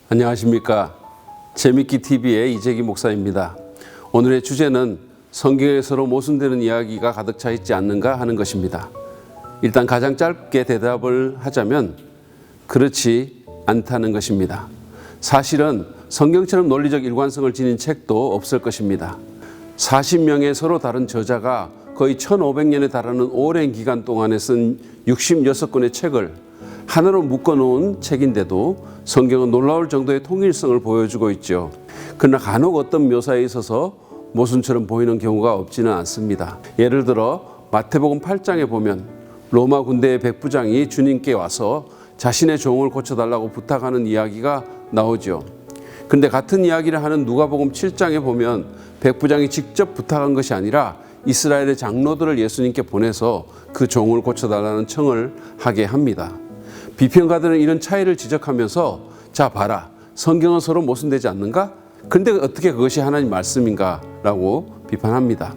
안녕하십니까. 재밌기 TV의 이재기 목사입니다. 오늘의 주제는 성경에 서로 모순되는 이야기가 가득 차 있지 않는가 하는 것입니다. 일단 가장 짧게 대답을 하자면 그렇지 않다는 것입니다. 사실은 성경처럼 논리적 일관성을 지닌 책도 없을 것입니다. 40명의 서로 다른 저자가 거의 1500년에 달하는 오랜 기간 동안에 쓴 66권의 책을 하나로 묶어놓은 책인데도 성경은 놀라울 정도의 통일성을 보여주고 있죠. 그러나 간혹 어떤 묘사에 있어서 모순처럼 보이는 경우가 없지는 않습니다. 예를 들어 마태복음 8장에 보면 로마 군대의 백부장이 주님께 와서 자신의 종을 고쳐달라고 부탁하는 이야기가 나오죠. 그런데 같은 이야기를 하는 누가복음 7장에 보면 백부장이 직접 부탁한 것이 아니라 이스라엘의 장로들을 예수님께 보내서 그 종을 고쳐달라는 청을 하게 합니다. 비평가들은 이런 차이를 지적하면서 자 봐라, 성경은 서로 모순되지 않는가? 그런데 어떻게 그것이 하나님 말씀인가? 라고 비판합니다.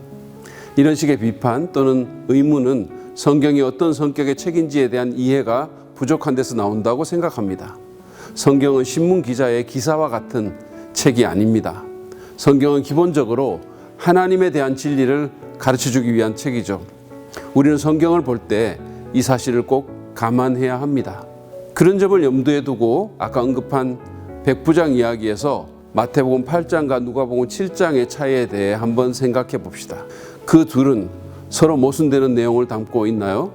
이런 식의 비판 또는 의문은 성경이 어떤 성격의 책인지에 대한 이해가 부족한 데서 나온다고 생각합니다. 성경은 신문 기자의 기사와 같은 책이 아닙니다. 성경은 기본적으로 하나님에 대한 진리를 가르쳐주기 위한 책이죠. 우리는 성경을 볼 때 이 사실을 꼭 감안해야 합니다. 그런 점을 염두에 두고 아까 언급한 백부장 이야기에서 마태복음 8장과 누가복음 7장의 차이에 대해 한번 생각해 봅시다. 그 둘은 서로 모순되는 내용을 담고 있나요?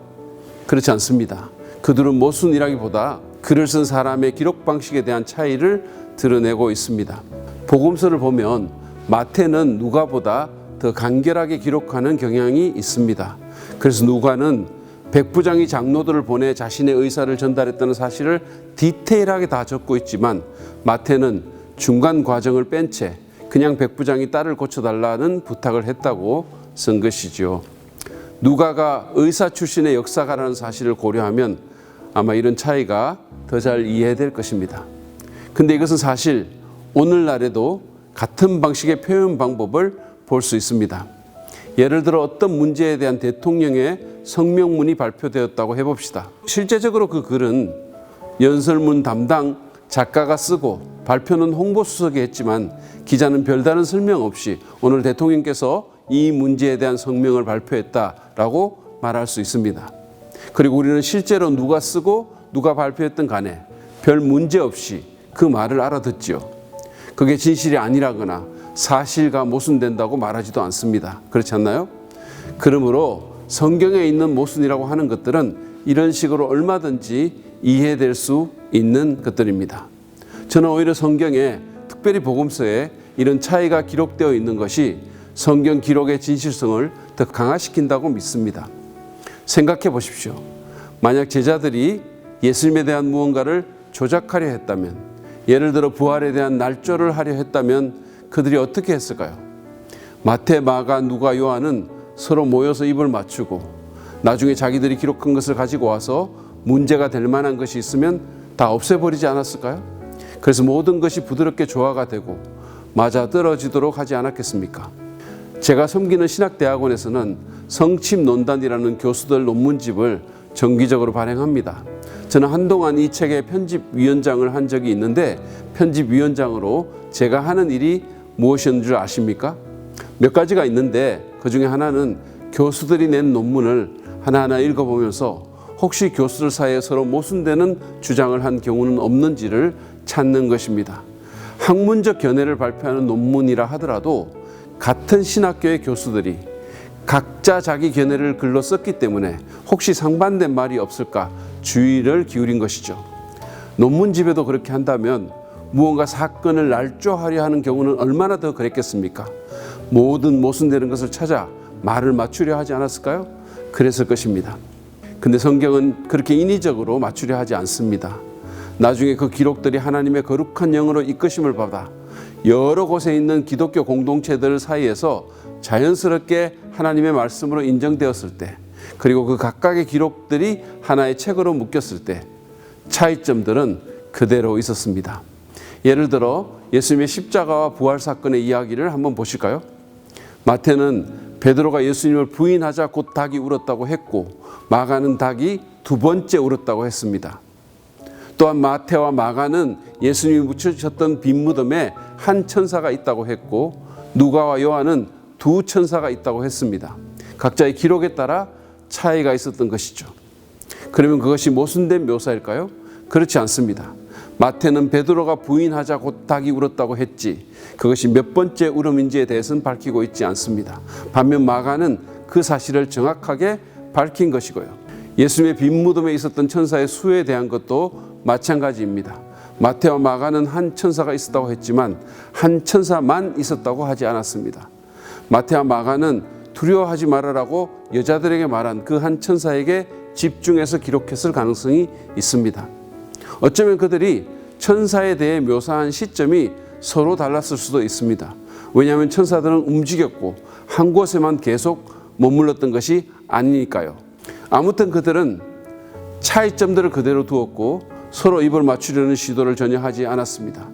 그렇지 않습니다. 그들은 모순이라기보다 글을 쓴 사람의 기록 방식에 대한 차이를 드러내고 있습니다. 복음서를 보면 마태는 누가보다 더 간결하게 기록하는 경향이 있습니다. 그래서 누가는 백부장이 장로들을 보내 자신의 의사를 전달했다는 사실을 디테일하게 다 적고 있지만 마태는 중간 과정을 뺀 채 그냥 백부장이 딸을 고쳐달라는 부탁을 했다고 쓴 것이죠. 누가가 의사 출신의 역사가라는 사실을 고려하면 아마 이런 차이가 더 잘 이해될 것입니다. 근데 이것은 사실 오늘날에도 같은 방식의 표현 방법을 볼 수 있습니다. 예를 들어 어떤 문제에 대한 대통령의 성명문이 발표되었다고 해봅시다. 실제적으로 그 글은 연설문 담당 작가가 쓰고 발표는 홍보수석이 했지만 기자는 별다른 설명 없이 오늘 대통령께서 이 문제에 대한 성명을 발표했다라고 말할 수 있습니다. 그리고 우리는 실제로 누가 쓰고 누가 발표했든 간에 별 문제 없이 그 말을 알아듣죠. 그게 진실이 아니라거나 사실과 모순된다고 말하지도 않습니다. 그렇지 않나요? 그러므로 성경에 있는 모순이라고 하는 것들은 이런 식으로 얼마든지 이해될 수 있는 것들입니다. 저는 오히려 성경에, 특별히 복음서에 이런 차이가 기록되어 있는 것이 성경 기록의 진실성을 더 강화시킨다고 믿습니다. 생각해 보십시오. 만약 제자들이 예수님에 대한 무언가를 조작하려 했다면, 예를 들어 부활에 대한 날조를 하려 했다면 그들이 어떻게 했을까요? 마태, 마가, 누가, 요한은 서로 모여서 입을 맞추고 나중에 자기들이 기록한 것을 가지고 와서 문제가 될 만한 것이 있으면 다 없애버리지 않았을까요? 그래서 모든 것이 부드럽게 조화가 되고 맞아 떨어지도록 하지 않았겠습니까? 제가 섬기는 신학대학원에서는 성침논단이라는 교수들 논문집을 정기적으로 발행합니다. 저는 한동안 이 책의 편집위원장을 한 적이 있는데 편집위원장으로 제가 하는 일이 무엇이었는 줄 아십니까? 몇 가지가 있는데 그 중에 하나는 교수들이 낸 논문을 하나하나 읽어보면서 혹시 교수들 사이에 서로 모순되는 주장을 한 경우는 없는지를 찾는 것입니다. 학문적 견해를 발표하는 논문이라 하더라도 같은 신학교의 교수들이 각자 자기 견해를 글로 썼기 때문에 혹시 상반된 말이 없을까 주의를 기울인 것이죠. 논문집에도 그렇게 한다면 무언가 사건을 날조하려 하는 경우는 얼마나 더 그랬겠습니까? 모든 모순되는 것을 찾아 말을 맞추려 하지 않았을까요? 그랬을 것입니다. 근데 성경은 그렇게 인위적으로 맞추려 하지 않습니다. 나중에 그 기록들이 하나님의 거룩한 영으로 이끄심을 받아 여러 곳에 있는 기독교 공동체들 사이에서 자연스럽게 하나님의 말씀으로 인정되었을 때, 그리고 그 각각의 기록들이 하나의 책으로 묶였을 때 차이점들은 그대로 있었습니다. 예를 들어 예수님의 십자가와 부활 사건의 이야기를 한번 보실까요? 마태는 베드로가 예수님을 부인하자 곧 닭이 울었다고 했고, 마가는 닭이 두 번째 울었다고 했습니다. 또한 마태와 마가는 예수님이 묻혀주셨던 빈 무덤에 한 천사가 있다고 했고, 누가와 요한은 두 천사가 있다고 했습니다. 각자의 기록에 따라 차이가 있었던 것이죠. 그러면 그것이 모순된 묘사일까요? 그렇지 않습니다. 마태는 베드로가 부인하자 곧 닭이 울었다고 했지, 그것이 몇 번째 울음인지에 대해서는 밝히고 있지 않습니다. 반면 마가는 그 사실을 정확하게 밝힌 것이고요. 예수님의 빈 무덤에 있었던 천사의 수에 대한 것도 마찬가지입니다. 마태와 마가는 한 천사가 있었다고 했지만 한 천사만 있었다고 하지 않았습니다. 마태와 마가는 두려워하지 말아라고 여자들에게 말한 그 한 천사에게 집중해서 기록했을 가능성이 있습니다. 어쩌면 그들이 천사에 대해 묘사한 시점이 서로 달랐을 수도 있습니다. 왜냐하면 천사들은 움직였고 한 곳에만 계속 머물렀던 것이 아니니까요. 아무튼 그들은 차이점들을 그대로 두었고 서로 입을 맞추려는 시도를 전혀 하지 않았습니다.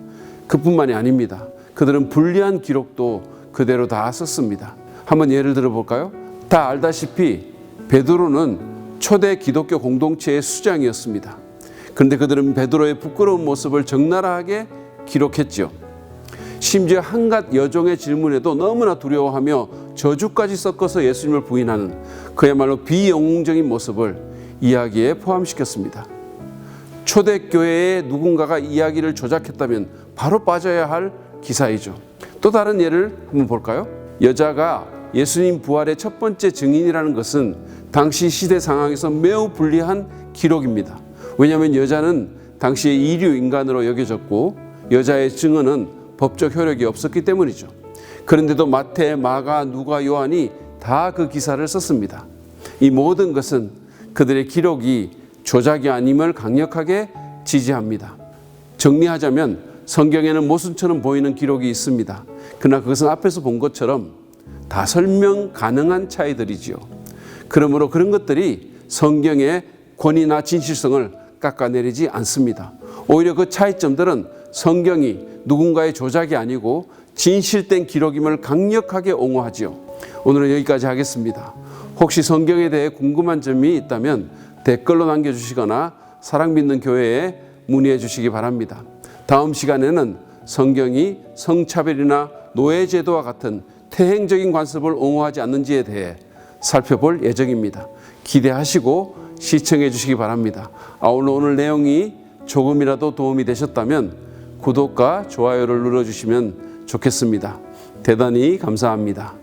그뿐만이 아닙니다. 그들은 불리한 기록도 그대로 다 썼습니다. 한번 예를 들어볼까요? 다 알다시피 베드로는 초대 기독교 공동체의 수장이었습니다. 그런데 그들은 베드로의 부끄러운 모습을 적나라하게 기록했죠. 심지어 한갓 여종의 질문에도 너무나 두려워하며 저주까지 섞어서 예수님을 부인하는 그야말로 비영웅적인 모습을 이야기에 포함시켰습니다. 초대교회에 누군가가 이야기를 조작했다면 바로 빠져야 할 기사이죠. 또 다른 예를 한번 볼까요? 여자가 예수님 부활의 첫 번째 증인이라는 것은 당시 시대 상황에서 매우 불리한 기록입니다. 왜냐하면 여자는 당시의 이류 인간으로 여겨졌고 여자의 증언은 법적 효력이 없었기 때문이죠. 그런데도 마태, 마가, 누가, 요한이 다 그 기사를 썼습니다. 이 모든 것은 그들의 기록이 조작이 아님을 강력하게 지지합니다. 정리하자면 성경에는 모순처럼 보이는 기록이 있습니다. 그러나 그것은 앞에서 본 것처럼 다 설명 가능한 차이들이지요. 그러므로 그런 것들이 성경의 권위나 진실성을 깎아내리지 않습니다. 오히려 그 차이점들은 성경이 누군가의 조작이 아니고 진실된 기록임을 강력하게 옹호하지요. 오늘은 여기까지 하겠습니다. 혹시 성경에 대해 궁금한 점이 있다면 댓글로 남겨주시거나 사랑믿는 교회에 문의해 주시기 바랍니다. 다음 시간에는 성경이 성차별이나 노예제도와 같은 태행적인 관습을 옹호하지 않는지에 대해 살펴볼 예정입니다. 기대하시고 시청해 주시기 바랍니다. 아울러 오늘 내용이 조금이라도 도움이 되셨다면 구독과 좋아요를 눌러주시면 좋겠습니다. 대단히 감사합니다.